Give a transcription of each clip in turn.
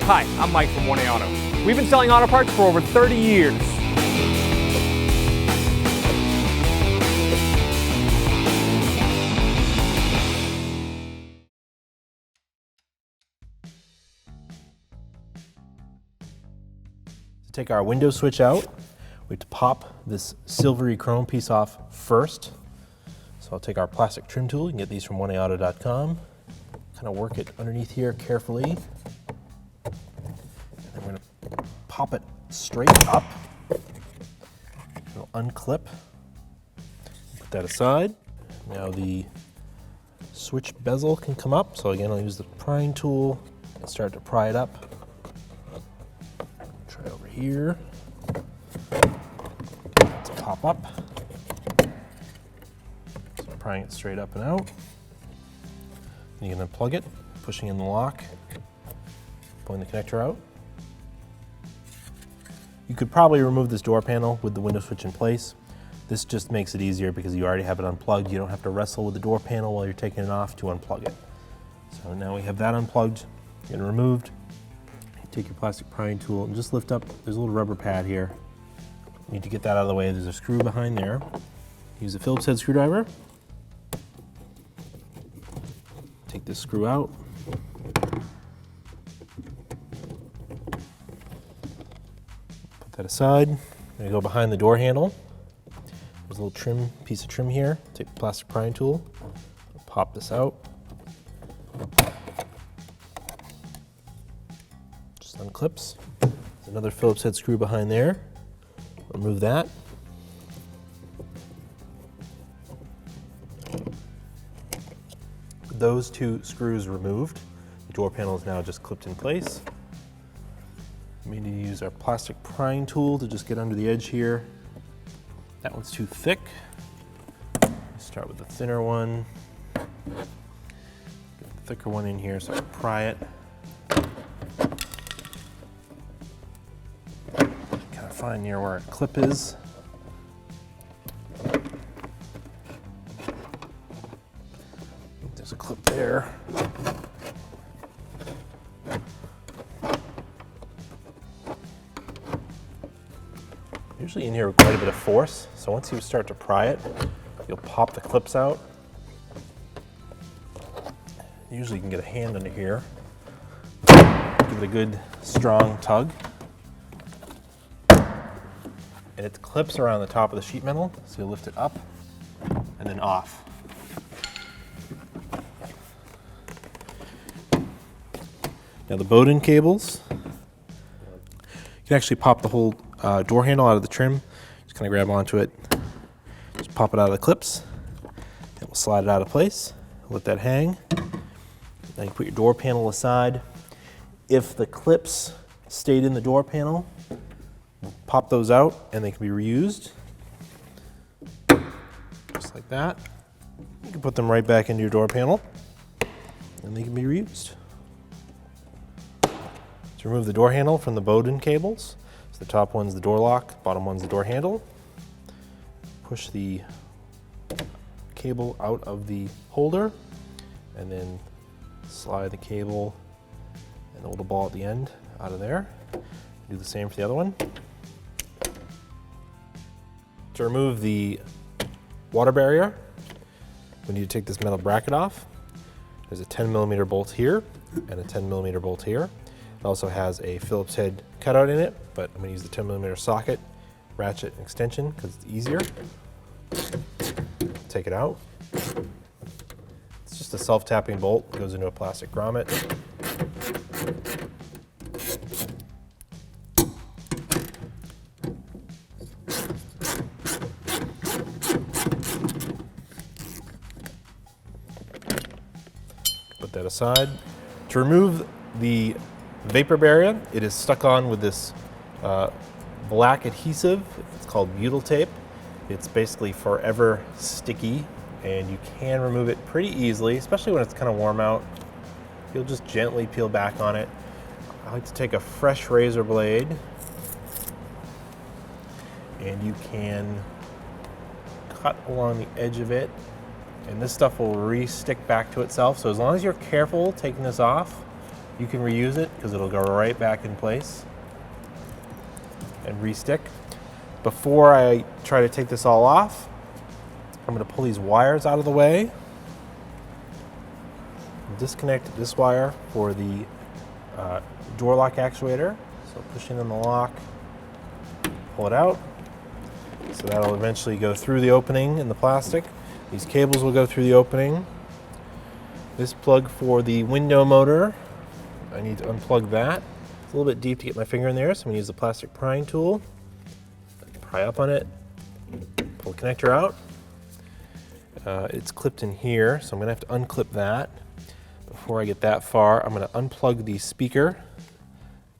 Hi, I'm Mike from 1A Auto. We've been selling auto parts for over 30 years. To take our window switch out, we have to pop this silvery chrome piece off first. So I'll take our plastic trim tool. You can get these from 1aauto.com. Kind of work it underneath here carefully. And then we're going to pop it straight up. It'll unclip. Put that aside. Now the switch bezel can come up. So again, I'll use the prying tool and start to pry it up. Try over here. To pop up. Prying it straight up and out. Then you can unplug it, pushing in the lock, pulling the connector out. You could probably remove this door panel with the window switch in place. This just makes it easier because you already have it unplugged. You don't have to wrestle with the door panel while you're taking it off to unplug it. So now we have that unplugged and removed. Take your plastic prying tool and just lift up. There's a little rubber pad here. You need to get that out of the way. There's a screw behind there. Use a Phillips head screwdriver. Take this screw out. Put that aside. I'm going to go behind the door handle. There's a little piece of trim here. Take the plastic prying tool. Pop this out. Just unclips. There's another Phillips head screw behind there. Remove that. Those two screws removed. The door panel is now just clipped in place. We need to use our plastic prying tool to just get under the edge here. That one's too thick. Start with the thinner one. Get the thicker one in here so I can pry it. Kind of find near where a clip is. There's a clip there. Usually in here with quite a bit of force, so once you start to pry it, you'll pop the clips out. Usually you can get a hand under here. Give it a good strong tug. And it clips around the top of the sheet metal, so you lift it up and then off. Now the Bowden cables, you can actually pop the whole door handle out of the trim. Just kind of grab onto it, just pop it out of the clips, and we'll slide it out of place. Let that hang. Now you put your door panel aside. If the clips stayed in the door panel, pop those out and they can be reused. Just like that. You can put them right back into your door panel and they can be reused. To remove the door handle from the Bowden cables, so the top one's the door lock, bottom one's the door handle. Push the cable out of the holder and then slide the cable and the little ball at the end out of there. Do the same for the other one. To remove the water barrier, we need to take this metal bracket off. There's a 10mm bolt here and a 10mm bolt here. It also has a Phillips head cutout in it, but I'm going to use the 10mm socket, ratchet, and extension because it's easier. Take it out. It's just a self-tapping bolt. It goes into a plastic grommet. Put that aside. To remove the vapor barrier, it is stuck on with this black adhesive. It's called butyl tape. It's basically forever sticky and you can remove it pretty easily, especially when it's kind of warm out. You'll just gently peel back on it. I like to take a fresh razor blade and you can cut along the edge of it and this stuff will re-stick back to itself. So as long as you're careful taking this off, You can reuse it because it'll go right back in place and re-stick. Before I try to take this all off, I'm going to pull these wires out of the way. Disconnect this wire for the door lock actuator. So pushing in the lock, pull it out. So that'll eventually go through the opening in the plastic. These cables will go through the opening. This plug for the window motor, I need to unplug that. It's a little bit deep to get my finger in there, so I'm gonna use the plastic prying tool. Pry up on it, pull the connector out. It's clipped in here, so I'm gonna have to unclip that. Before I get that far, I'm gonna unplug the speaker.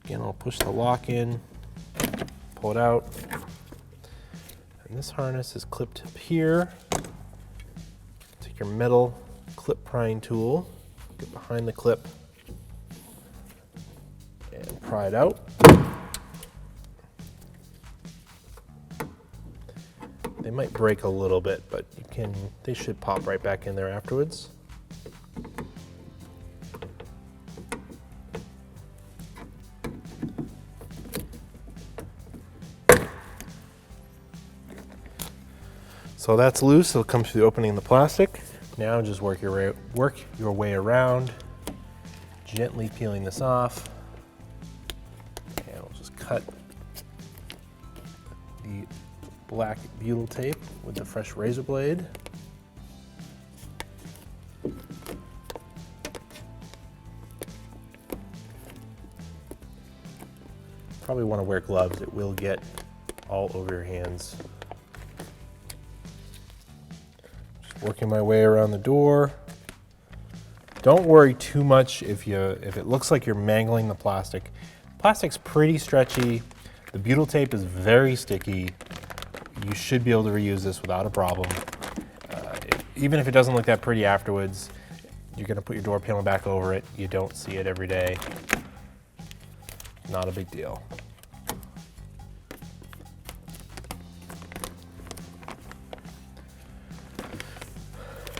Again, I'll push the lock in, pull it out. And this harness is clipped up here. Take your metal clip prying tool, get behind the clip, and pry it out. They might break a little bit, but they should pop right back in there afterwards. So that's loose, it'll come through the opening in the plastic. Now just work your way around, gently peeling this off. And we'll just cut the black butyl tape with the fresh razor blade. Probably want to wear gloves, it will get all over your hands. Working my way around the door. Don't worry too much if it looks like you're mangling the plastic. Plastic's pretty stretchy. The butyl tape is very sticky. You should be able to reuse this without a problem. Even if it doesn't look that pretty afterwards, you're gonna put your door panel back over it. You don't see it every day. Not a big deal.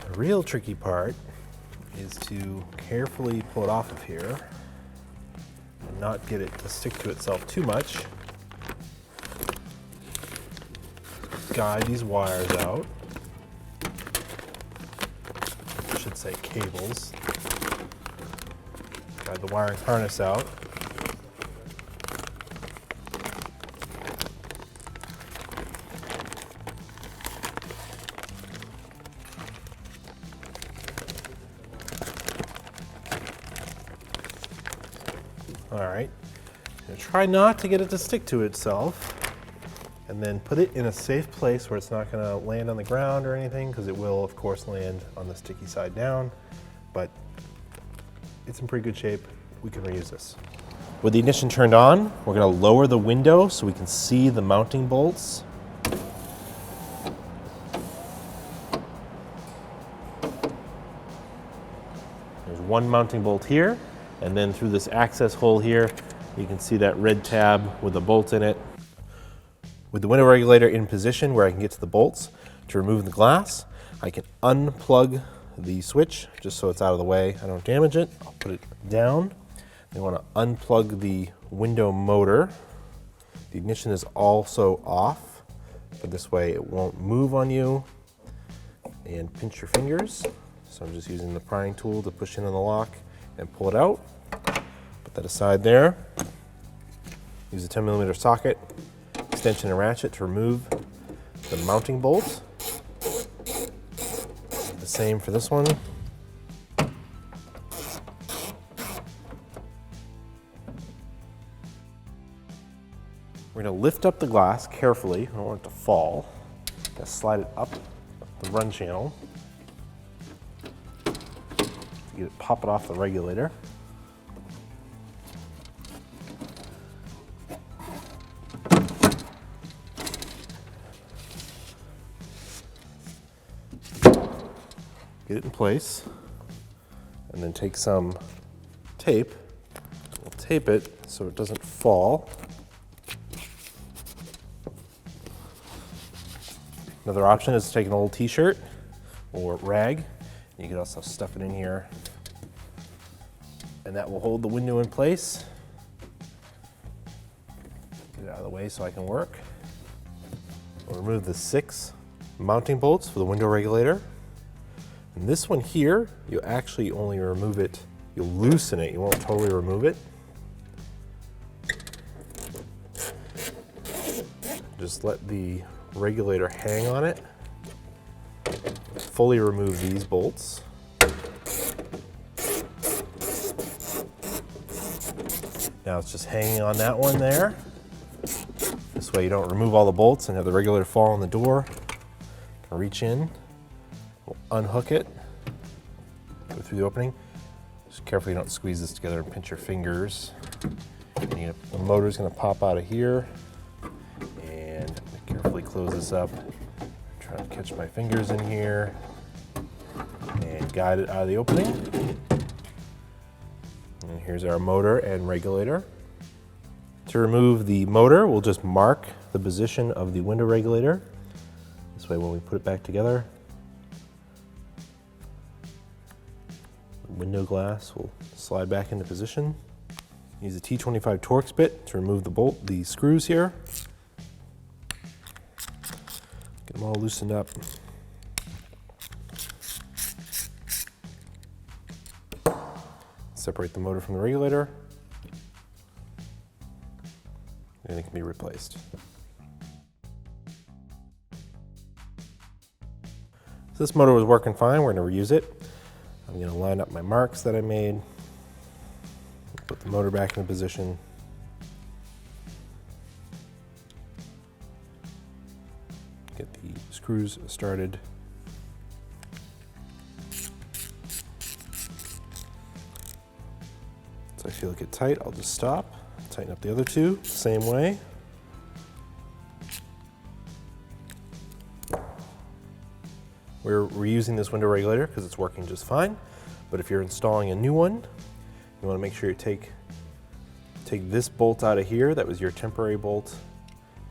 The real tricky part is to carefully pull it off of here and not get it to stick to itself too much. Guide these wires out. I should say cables. Guide the wiring harness out. All right, try not to get it to stick to itself, and then put it in a safe place where it's not going to land on the ground or anything, because it will, of course, land on the sticky side down, but it's in pretty good shape. We can reuse this. With the ignition turned on, we're going to lower the window so we can see the mounting bolts. There's one mounting bolt here. And then through this access hole here, you can see that red tab with the bolt in it. With the window regulator in position where I can get to the bolts to remove the glass, I can unplug the switch just so it's out of the way. I don't damage it. I'll put it down. I want to unplug the window motor. The ignition is also off, but this way it won't move on you. And pinch your fingers. So I'm just using the prying tool to push in on the lock and pull it out. Put that aside there. Use a 10mm socket, extension and ratchet to remove the mounting bolt. The same for this one. We're going to lift up the glass carefully. I don't want it to fall. Just slide it up the run channel. Pop it off the regulator. Get it in place, and then take some tape. We'll tape it so it doesn't fall. Another option is to take an old t-shirt or rag. You can also stuff it in here and that will hold the window in place. Get it out of the way so I can work. We'll remove the 6 mounting bolts for the window regulator. And this one here, you actually only remove it, you'll loosen it, you won't totally remove it. Just let the regulator hang on it. Fully remove these bolts. Now it's just hanging on that one there. This way you don't remove all the bolts and have the regulator fall on the door. Reach in, we'll unhook it, go through the opening. Just carefully don't squeeze this together and pinch your fingers. The motor's gonna pop out of here, and carefully close this up. Try to catch my fingers in here and guide it out of the opening. And here's our motor and regulator. To remove the motor, we'll just mark the position of the window regulator. This way when we put it back together, the window glass will slide back into position. Use a T25 Torx bit to remove the screws here. Get them all loosened up. Separate the motor from the regulator, and it can be replaced. So this motor was working fine, we're going to reuse it. I'm going to line up my marks that I made, put the motor back in position. Get the screws started. So I feel it get tight, I'll just stop, tighten up the other two, same way. We're reusing this window regulator because it's working just fine, but if you're installing a new one, you want to make sure you take this bolt out of here, that was your temporary bolt,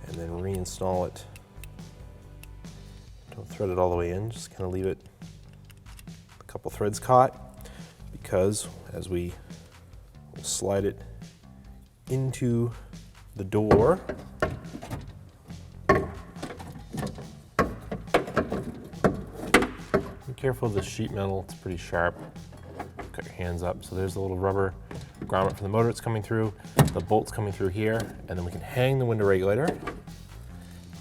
and then reinstall it. Don't thread it all the way in, just kind of leave it a couple threads caught, because as we slide it into the door, careful of the sheet metal, it's pretty sharp. Cut your hands up. So there's a little rubber grommet for the motor that's coming through, the bolt's coming through here, and then we can hang the window regulator.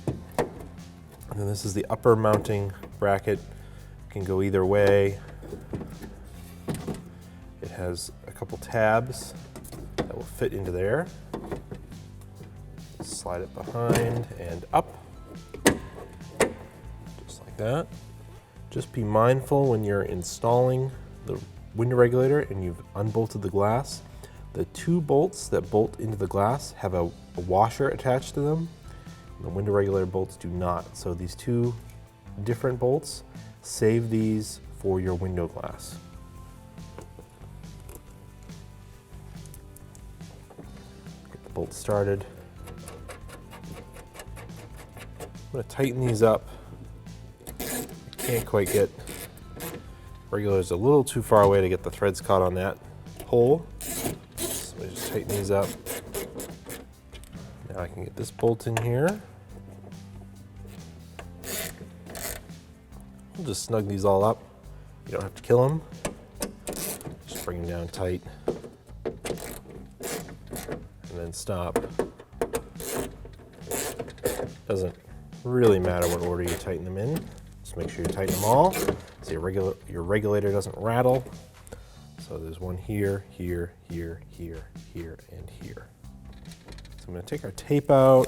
And then this is the upper mounting bracket. It can go either way. It has a couple tabs that will fit into there. Slide it behind and up, just like that. Just be mindful when you're installing the window regulator and you've unbolted the glass. The 2 bolts that bolt into the glass have a washer attached to them. The window regulator bolts do not. So these 2 different bolts, save these for your window glass. Get the bolt started. I'm going to tighten these up. Can't quite get, regulator's a little too far away to get the threads caught on that hole. So we just tighten these up. Now I can get this bolt in here. We'll just snug these all up. You don't have to kill them. Just bring them down tight. And then stop. Doesn't really matter what order you tighten them in. Just make sure you tighten them all so your regulator doesn't rattle. So there's one here, here, here, here, here, and here. So I'm going to take our tape out.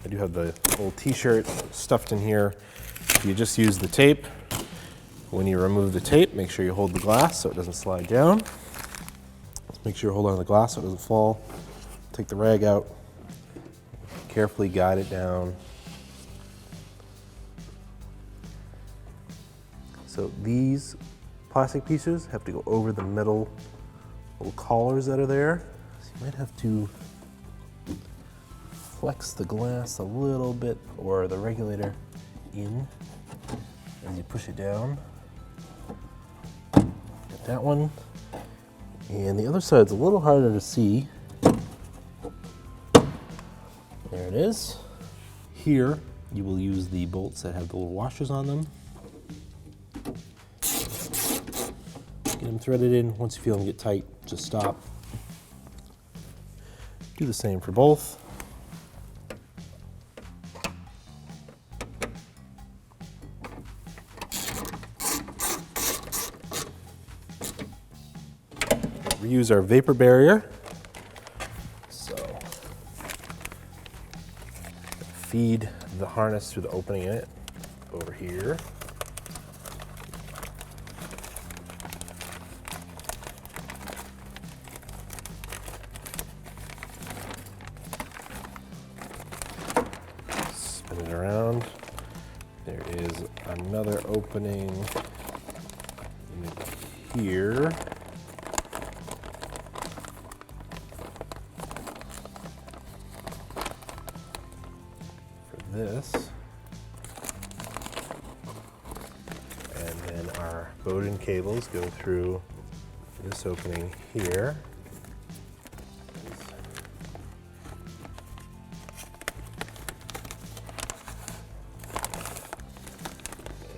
I do have the old t-shirt stuffed in here. If you just use the tape, when you remove the tape, make sure you hold the glass so it doesn't slide down. Just make sure you hold on to the glass so it doesn't fall. Take the rag out, carefully guide it down. So these plastic pieces have to go over the middle little collars that are there. So you might have to flex the glass a little bit or the regulator in as you push it down. Get that one. And the other side's a little harder to see. There it is. Here, you will use the bolts that have the little washers on them. Get them threaded in. Once you feel them get tight, just stop. Do the same for both. We use our vapor barrier. So, feed the harness through the opening in it over here. Spin it around. There is another opening in here. This, and then our Bowden cables go through this opening here.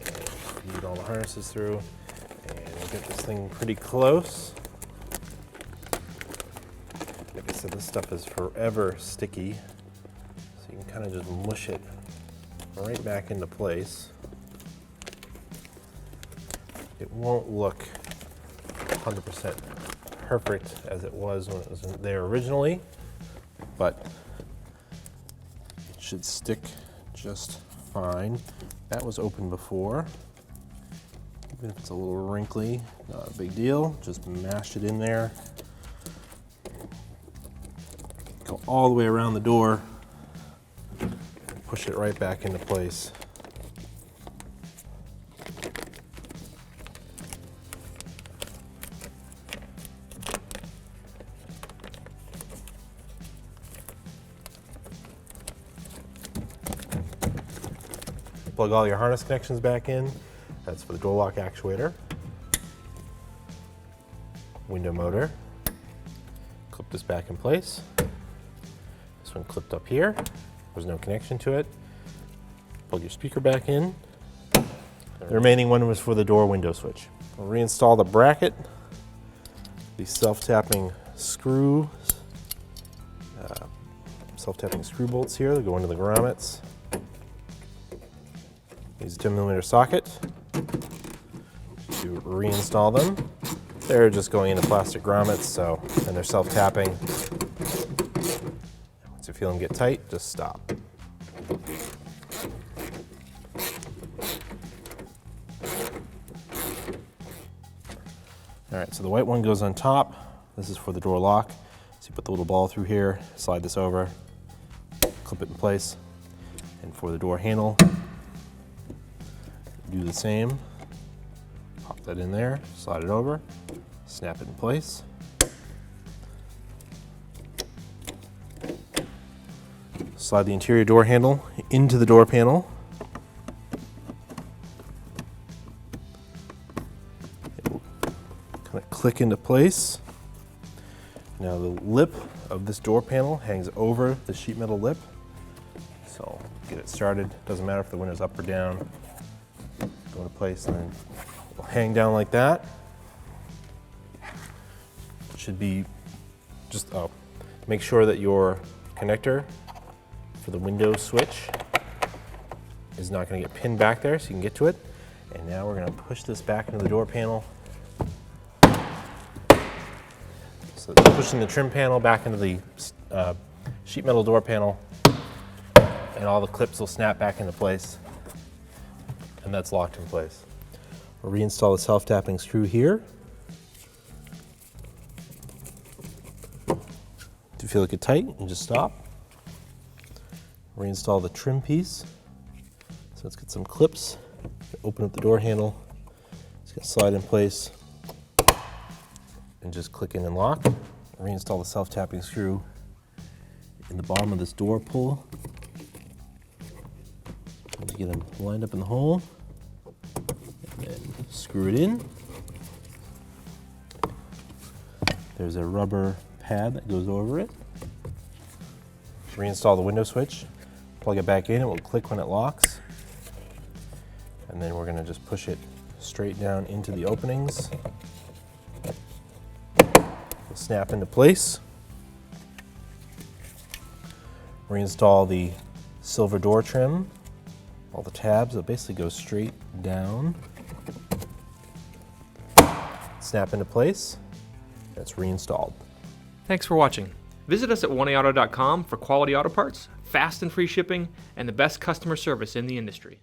And feed all the harnesses through, and we'll get this thing pretty close. Like I said, this stuff is forever sticky. You can kind of just mush it right back into place. It won't look 100% perfect as it was when it was there originally, but it should stick just fine. That was open before. Even if it's a little wrinkly, not a big deal. Just mash it in there. Go all the way around the door. Push it right back into place. Plug all your harness connections back in. That's for the door lock actuator, window motor. Clip this back in place. This one clipped up here. There's no connection to it. Plug your speaker back in. The remaining one was for the door window switch. We'll reinstall the bracket. These self-tapping screws, self-tapping screw bolts here that go into the grommets. Use a 10mm socket to reinstall them. They're just going into plastic grommets, so, and they're self-tapping. Once you feel them get tight, just stop. All right, so the white one goes on top. This is for the door lock. So you put the little ball through here, slide this over, clip it in place. And for the door handle, do the same. Pop that in there, slide it over, snap it in place. Slide the interior door handle into the door panel. It will kind of click into place. Now the lip of this door panel hangs over the sheet metal lip. So get it started. Doesn't matter if the window's up or down. Go into place and then it'll hang down like that. It should be just, make sure that your connector for the window switch is not going to get pinned back there so you can get to it. And now we're going to push this back into the door panel. So it's pushing the trim panel back into the sheet metal door panel, and all the clips will snap back into place, and that's locked in place. We'll reinstall the self-tapping screw here. If you feel it get tight, you just stop. Reinstall the trim piece. So let's get some clips. Open up the door handle. It's gonna slide in place and just click in and lock. Reinstall the self-tapping screw in the bottom of this door pull. Get them lined up in the hole, and then screw it in. There's a rubber pad that goes over it. Reinstall the window switch, plug it back in, it will click when it locks. And then we're going to just push it straight down into the openings. It'll snap into place. Reinstall the silver door trim, all the tabs, it'll basically go straight down. Snap into place. It's reinstalled. Thanks for watching. Visit us at oneauto.com for quality auto parts, fast and free shipping, and the best customer service in the industry.